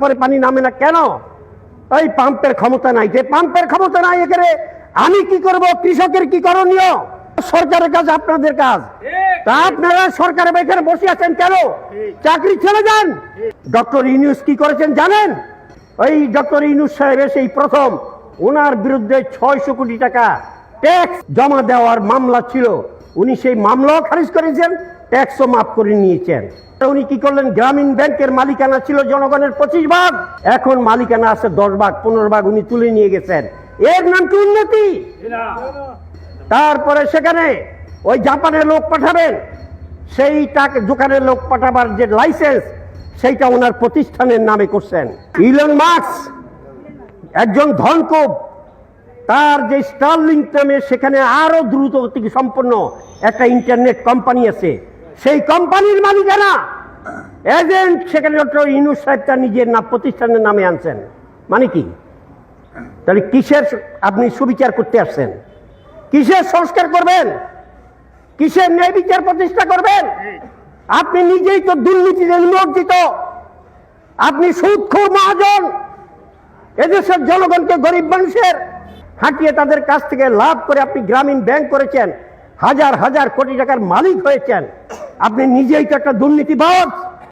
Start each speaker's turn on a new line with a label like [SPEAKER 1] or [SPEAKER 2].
[SPEAKER 1] পরে পানি নামে না কেন? ওই পাম্পের ক্ষমতা নাই। যে পাম্পের ক্ষমতা নাই, এখানে আমি কি করব? কৃষকের কি করণীয়? সরকারের কাজ, আপনাদের কাজ। তা আপনারা সরকারের এখানে বসে আছেন কেন? চাকরি ছেড়ে যান। ডক্টর ইউনূস কি করেছেন জানেন? ওই ডক্টর ইউনূস সাহেব সেই প্রথম ওনার বিরুদ্ধে 600 কোটি টাকা ট্যাক্স জমা দেওয়ার মামলা ছিল। উনি সেই মামলাও খারিজ করেছেন, ট্যাক্সও মাফ করে নিয়েছেন। উনি কি করলেন? গ্রামীণ ব্যাংকের মালিকানা ছিল জনগণের 25 ভাগ, এখন মালিকানা আছে 10 ভাগ 15 ভাগ উনি তুলে নিয়ে গেছেন। এর নাম কি উন্নতি? তারপরে সেখানে ওই জাপানের লোক পাঠাবেন, সেই টাকা দোকানের লোক পাঠাবার যে লাইসেন্স, সেইটা ওনার প্রতিষ্ঠানের নামে করছেন। ইলন মাস্ক একজন ধনকুব, তার যে স্টারলিংক নামে সেখানে আরো দ্রুত গতি সম্পন্ন একটা ইন্টারনেট কোম্পানি আছে, সেই কোম্পানির মালিকানা এজেন্ট সেখানে ডক্টর ইউনূস সাহেব তার নিজের নাম প্রতিষ্ঠানের নামে আনছেন। মানে কি? তাহলে কিসের আপনি সুবিচার করতে আসছেন? কিসের সংস্কার করবেন? কিসের ন্যায় বিচার প্রতিষ্ঠা করবেন? আপনি নিজেই তো দুর্নীতিতে নিমজ্জিত। আপনি সুদখোর মহাজন। এদেশের জনগণকে, গরিব মানুষের হাঁটিয়ে তাদের কাছ থেকে লাভ করে আপনি গ্রামীণ ব্যাংক করেছেন, হাজার হাজার কোটি টাকার মালিক হয়েছেন। আপনি নিজেই তো একটা দুর্নীতিবাজ।